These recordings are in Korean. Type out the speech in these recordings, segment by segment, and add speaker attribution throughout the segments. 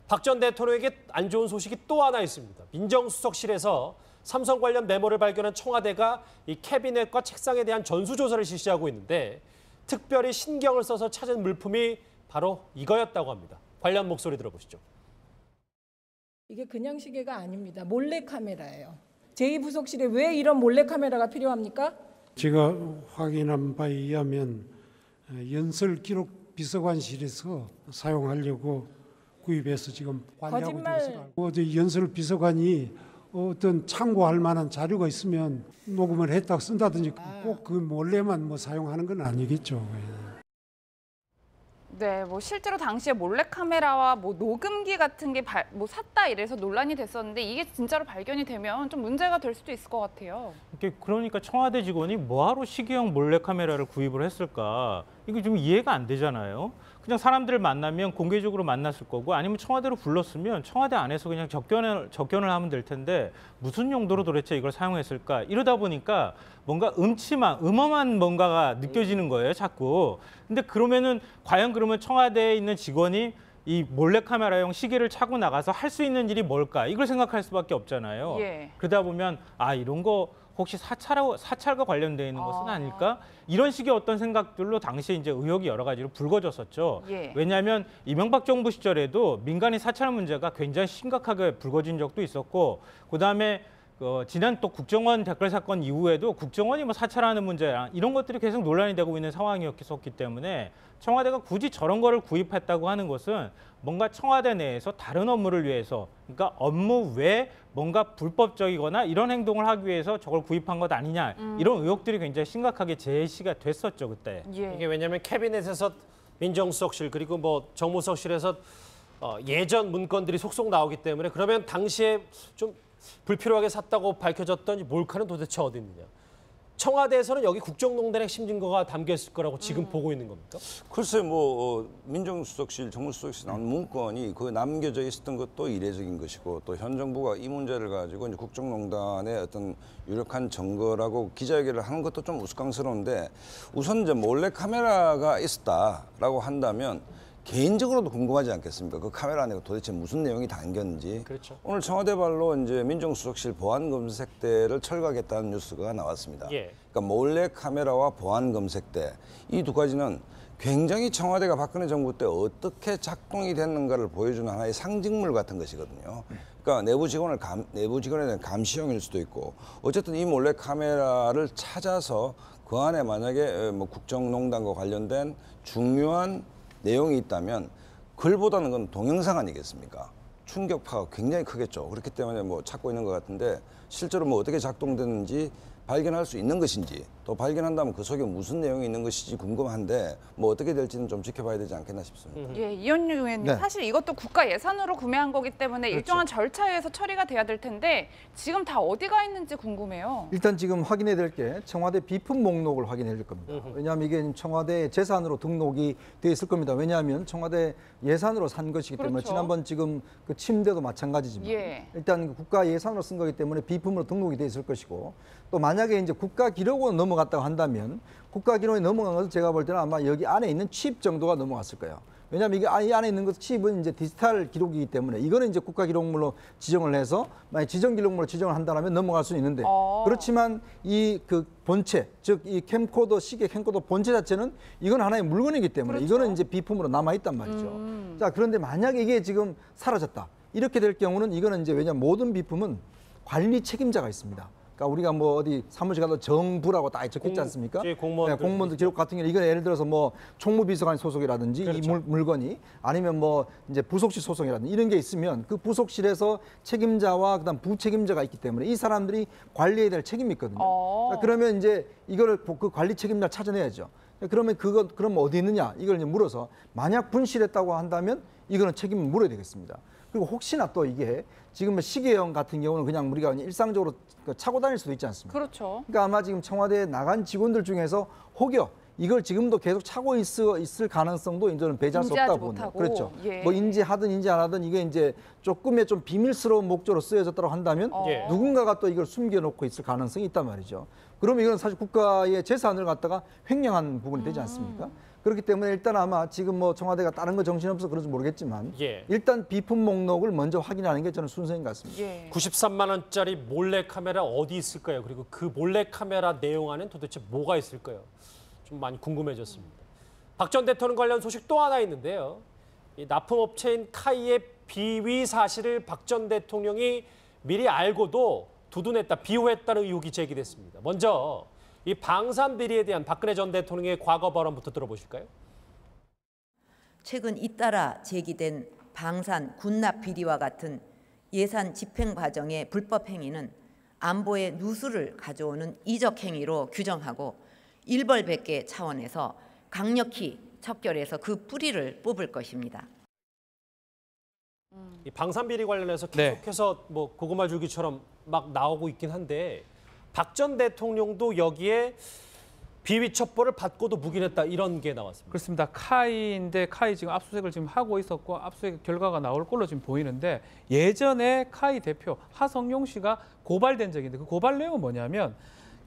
Speaker 1: 박 전 대통령에게 안 좋은 소식이 또 하나 있습니다. 민정수석실에서 삼성 관련 메모를 발견한 청와대가 이 캐비넷과 책상에 대한 전수조사를 실시하고 있는데 특별히 신경을 써서 찾은 물품이 바로 이거였다고 합니다. 관련 목소리 들어보시죠.
Speaker 2: 이게 그냥 시계가 아닙니다. 몰래카메라예요. 제2부속실에 왜 이런 몰래카메라가 필요합니까?
Speaker 3: 제가 확인한 바에 의하면 연설기록 비서관실에서 사용하려고 구입해서 지금 관리하고 있는 것으로 알고, 연설 비서관이 어떤 참고할 만한 자료가 있으면 녹음을 했다고 쓴다든지 꼭 그 몰래만 사용하는 건 아니겠죠.
Speaker 4: 네, 실제로 당시에 몰래카메라와 녹음기 같은 게 샀다 이래서 논란이 됐었는데 이게 진짜로 발견이 되면 좀 문제가 될 수도 있을 것 같아요.
Speaker 5: 그러니까 청와대 직원이 뭐하러 시계형 몰래카메라를 구입을 했을까? 이게 좀 이해가 안 되잖아요. 그냥 사람들을 만나면 공개적으로 만났을 거고 아니면 청와대로 불렀으면 청와대 안에서 그냥 접견을 하면 될 텐데 무슨 용도로 도대체 이걸 사용했을까? 이러다 보니까 뭔가 음험한 뭔가가 느껴지는 거예요, 자꾸. 근데 그러면 청와대에 있는 직원이 이 몰래카메라용 시계를 차고 나가서 할 수 있는 일이 뭘까? 이걸 생각할 수밖에 없잖아요.
Speaker 4: 예.
Speaker 5: 그러다 보면 이런 거 혹시 사찰과 관련되어 있는 것은 아닐까? 이런 식의 어떤 생각들로 당시에 이제 의혹이 여러 가지로 불거졌었죠.
Speaker 4: 예.
Speaker 5: 왜냐하면 이명박 정부 시절에도 민간인 사찰 문제가 굉장히 심각하게 불거진 적도 있었고, 그다음에 지난 또 국정원 댓글 사건 이후에도 국정원이 사찰하는 문제 이런 것들이 계속 논란이 되고 있는 상황이었기 때문에 청와대가 굳이 저런 거를 구입했다고 하는 것은 뭔가 청와대 내에서 다른 업무를 위해서, 그러니까 업무 외에 뭔가 불법적이거나 이런 행동을 하기 위해서 저걸 구입한 것 아니냐, 이런 의혹들이 굉장히 심각하게 제시가 됐었죠, 그때.
Speaker 4: 예.
Speaker 1: 이게 왜냐하면 캐비넷에서 민정수석실 그리고 정무수석실에서 예전 문건들이 속속 나오기 때문에 그러면 당시에 좀 불필요하게 샀다고 밝혀졌던 이 몰카는 도대체 어디 있느냐. 청와대에서는 여기 국정농단의 핵심 증거가 담겨 있을 거라고 지금 보고 있는 겁니까?
Speaker 6: 글쎄 민정수석실, 정무수석실 나온 문건이 그 남겨져 있었던 것도 이례적인 것이고 또 현 정부가 이 문제를 가지고 이제 국정농단의 어떤 유력한 증거라고 기자회견을 하는 것도 좀 우스꽝스러운데 우선 이제 몰래 카메라가 있었다라고 한다면 개인적으로도 궁금하지 않겠습니까? 그 카메라 안에 도대체 무슨 내용이 담겼는지.
Speaker 1: 그렇죠.
Speaker 6: 오늘 청와대 발로 이제 민정수석실 보안검색대를 철거하겠다는 뉴스가 나왔습니다.
Speaker 1: 예.
Speaker 6: 그러니까 몰래 카메라와 보안검색대 이 두 가지는 굉장히 청와대가 박근혜 정부 때 어떻게 작동이 됐는가를 보여주는 하나의 상징물 같은 것이거든요. 그러니까 내부 직원에 대한 감시용일 수도 있고 어쨌든 이 몰래 카메라를 찾아서 그 안에 만약에 국정농단과 관련된 중요한 내용이 있다면 글보다는 그건 동영상 아니겠습니까? 충격파가 굉장히 크겠죠. 그렇기 때문에 찾고 있는 것 같은데 실제로 어떻게 작동됐는지 발견할 수 있는 것인지 또 발견한다면 그 속에 무슨 내용이 있는 것인지 궁금한데 어떻게 될지는 좀 지켜봐야 되지 않겠나 싶습니다.
Speaker 4: 예, 이현유 의원님,
Speaker 7: 네.
Speaker 4: 사실 이것도 국가 예산으로 구매한 거기 때문에
Speaker 7: 그렇죠.
Speaker 4: 일정한 절차에 의해서 처리가 돼야 될 텐데 지금 다 어디가 있는지 궁금해요.
Speaker 7: 일단 지금 확인해야 될 게 청와대 비품 목록을 확인해야 될 겁니다. 왜냐하면 이게 청와대 재산으로 등록이 돼 있을 겁니다. 왜냐하면 청와대 예산으로 산 것이기 때문에
Speaker 4: 그렇죠.
Speaker 7: 지난번 지금 그 침대도 마찬가지지만
Speaker 4: 예.
Speaker 7: 일단 국가 예산으로 쓴 거기 때문에 비품으로 등록이 돼 있을 것이고 또 만약에 이제 국가 기록으로 넘어갔다고 한다면 국가 기록에 넘어간 것은 제가 볼 때는 아마 여기 안에 있는 칩 정도가 넘어갔을 거예요. 왜냐하면 이게 이 안에 있는 것 칩은 이제 디지털 기록이기 때문에 이거는 이제 국가 기록물로 지정을 해서 만약 지정 기록물로 지정을 한다면 넘어갈 수는 있는데 그렇지만 이 그 본체 즉 이 캠코더 시계 캠코더 본체 자체는 이건 하나의 물건이기 때문에
Speaker 4: 그렇죠.
Speaker 7: 이거는 이제 비품으로 남아 있단 말이죠. 자 그런데 만약에 이게 지금 사라졌다 이렇게 될 경우는 이거는 이제 왜냐하면 모든 비품은 관리 책임자가 있습니다. 그러니까 우리가 어디 사무실 가도 정부라고 딱 적혀있지 않습니까? 공무원들 기록 같은 경우는 이건 예를 들어서 총무비서관 소속이라든지
Speaker 1: 그렇죠.
Speaker 7: 이 물건이 아니면 이제 부속실 소속이라든지 이런 게 있으면 그 부속실에서 책임자와 그다음 부책임자가 있기 때문에 이 사람들이 관리해야 될 책임이 있거든요. 그러니까 그러면 이제 이거를 그 관리 책임자를 찾아내야죠. 그러면 그럼 어디 있느냐 이걸 이제 물어서 만약 분실했다고 한다면 이거는 책임을 물어야 되겠습니다. 그리고 혹시나 또 이게 지금 시계형 같은 경우는 그냥 우리가 일상적으로 차고 다닐 수도 있지 않습니까?
Speaker 4: 그렇죠.
Speaker 7: 그러니까 아마 지금 청와대에 나간 직원들 중에서 혹여 이걸 지금도 계속 차고 있을 가능성도 이제는 배제할 수 없다고 봅니다. 그렇죠.
Speaker 4: 예.
Speaker 7: 인지하든 인지 안 하든 이게 이제 조금의 좀 비밀스러운 목적으로 쓰여졌다고 한다면 누군가가 또 이걸 숨겨놓고 있을 가능성이 있단 말이죠. 그러면 이건 사실 국가의 재산을 갖다가 횡령한 부분이 되지 않습니까? 그렇기 때문에 일단 아마 지금 뭐 청와대가 다른 거 정신없어 그런지 모르겠지만
Speaker 1: 예.
Speaker 7: 일단 비품 목록을 먼저 확인하는 게 저는 순서인 것 같습니다.
Speaker 4: 예.
Speaker 1: 93만 원짜리 몰래카메라 어디 있을까요? 그리고 그 몰래카메라 내용 안엔 도대체 뭐가 있을까요? 좀 많이 궁금해졌습니다. 박 전 대통령 관련 소식 또 하나 있는데요. 이 납품업체인 카이의 비위 사실을 박 전 대통령이 미리 알고도 두둔했다, 비호했다는 의혹이 제기됐습니다. 먼저 이 방산 비리에 대한 박근혜 전 대통령의 과거 발언부터 들어보실까요?
Speaker 8: 최근 잇따라 제기된 방산 군납 비리와 같은 예산 집행 과정의 불법 행위는 안보에 누수를 가져오는 이적 행위로 규정하고 일벌백계 차원에서 강력히 척결해서 그 뿌리를 뽑을 것입니다.
Speaker 1: 이 방산 비리 관련해서 계속해서 뭐 고구마 줄기처럼 막 나오고 있긴 한데 박 전 대통령도 여기에 비위 첩보를 받고도 묵인했다 이런 게 나왔습니다.
Speaker 9: 그렇습니다. 카이인데 카이 지금 압수수색을 지금 하고 있었고 압수수색 결과가 나올 걸로 지금 보이는데 예전에 카이 대표 하성룡 씨가 고발된 적이 있는데 그 고발 내용은 뭐냐면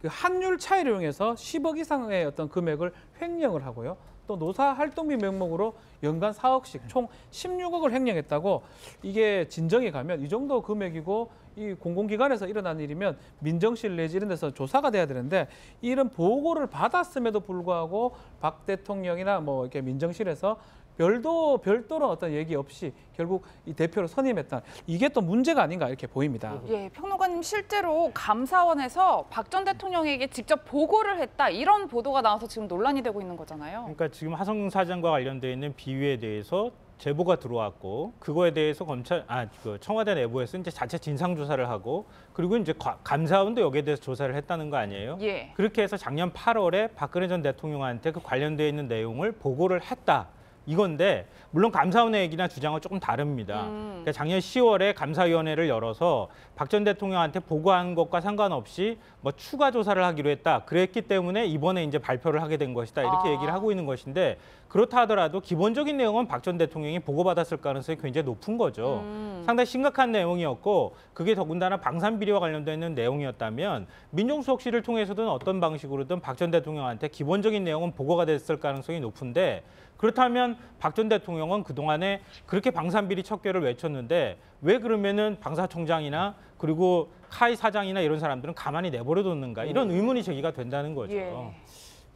Speaker 9: 그 환율 차이를 이용해서 10억 이상의 어떤 금액을 횡령을 하고요. 또 노사 활동비 명목으로 연간 4억씩 총 16억을 횡령했다고 이게 진정에 가면 이 정도 금액이고 이 공공기관에서 일어난 일이면 민정실 내지 이런 데서 조사가 돼야 되는데 이런 보고를 받았음에도 불구하고 박 대통령이나 뭐 이렇게 민정실에서 별도로 어떤 얘기 없이 결국 이 대표를 선임했다. 이게 또 문제가 아닌가 이렇게 보입니다.
Speaker 4: 예, 평론가님 실제로 감사원에서 박 전 대통령에게 직접 보고를 했다 이런 보도가 나와서 지금 논란이 되고 있는 거잖아요.
Speaker 5: 그러니까 지금 하성룡 사장과 관련돼 있는 비위에 대해서 제보가 들어왔고 그거에 대해서 청와대 내부에서 이제 자체 진상 조사를 하고 그리고 이제 감사원도 여기에 대해서 조사를 했다는 거 아니에요?
Speaker 4: 예.
Speaker 5: 그렇게 해서 작년 8월에 박근혜 전 대통령한테 그 관련돼 있는 내용을 보고를 했다. 이건데 물론 감사원의 얘기나 주장은 조금 다릅니다. 그러니까 작년 10월에 감사위원회를 열어서 박 전 대통령한테 보고한 것과 상관없이 뭐 추가 조사를 하기로 했다. 그랬기 때문에 이번에 이제 발표를 하게 된 것이다. 이렇게 얘기를 하고 있는 것인데 그렇다 하더라도 기본적인 내용은 박 전 대통령이 보고받았을 가능성이 굉장히 높은 거죠. 상당히 심각한 내용이었고 그게 더군다나 방산 비리와 관련되어 있는 내용이었다면 민정수석실을 통해서든 어떤 방식으로든 박 전 대통령한테 기본적인 내용은 보고가 됐을 가능성이 높은데 그렇다면 박 전 대통령은 그동안에 그렇게 방산비리 척결을 외쳤는데 왜 그러면은 방사청장이나 그리고 카이 사장이나 이런 사람들은 가만히 내버려뒀는가 이런 의문이 제기가 된다는 거죠.
Speaker 4: 예.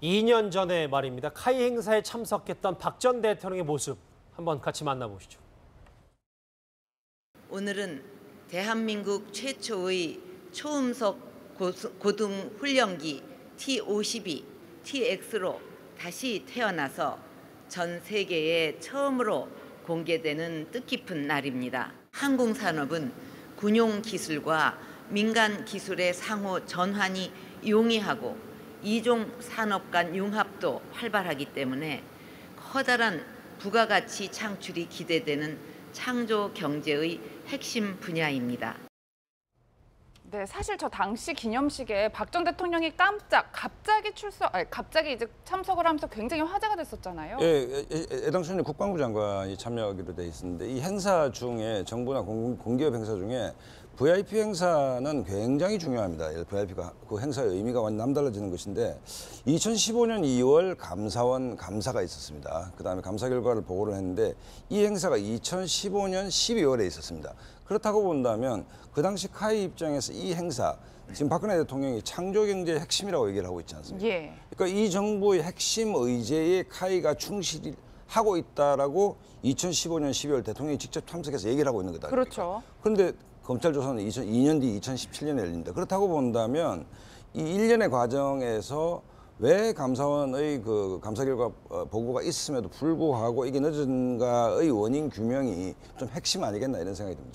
Speaker 1: 2년 전에 말입니다. 카이 행사에 참석했던 박 전 대통령의 모습 한번 같이 만나보시죠.
Speaker 8: 오늘은 대한민국 최초의 초음속 고등 훈련기 T-52, T-X로 다시 태어나서 전 세계에 처음으로 공개되는 뜻깊은 날입니다. 항공산업은 군용 기술과 민간 기술의 상호 전환이 용이하고 이종 산업 간 융합도 활발하기 때문에 커다란 부가가치 창출이 기대되는 창조 경제의 핵심 분야입니다.
Speaker 4: 네, 사실 저 당시 기념식에 박 전 대통령이 갑자기 이제 참석을 하면서 굉장히 화제가 됐었잖아요.
Speaker 6: 예, 당시에는 국방부 장관이 참여하기로 돼 있었는데 이 행사 중에 정부나 공기업 행사 중에 VIP 행사는 굉장히 중요합니다. VIP가 그 행사의 의미가 완전 남달라지는 것인데 2015년 2월 감사원 감사가 있었습니다. 그다음에 감사 결과를 보고를 했는데 이 행사가 2015년 12월에 있었습니다. 그렇다고 본다면 그 당시 카이 입장에서 이 행사 지금 박근혜 대통령이 창조경제의 핵심이라고 얘기를 하고 있지 않습니까?
Speaker 4: 예.
Speaker 6: 그러니까 이 정부의 핵심 의제에 카이가 충실하고 있다라고 2015년 12월 대통령이 직접 참석해서 얘기를 하고 있는 거다.
Speaker 4: 그렇죠.
Speaker 6: 그런데 검찰 조사는 2년 뒤 2017년에 열립니다. 그렇다고 본다면 이 1년의 과정에서 왜 감사원의 그 감사 결과 보고가 있음에도 불구하고 이게 늦은가의 원인 규명이 좀 핵심 아니겠나 이런 생각이 듭니다.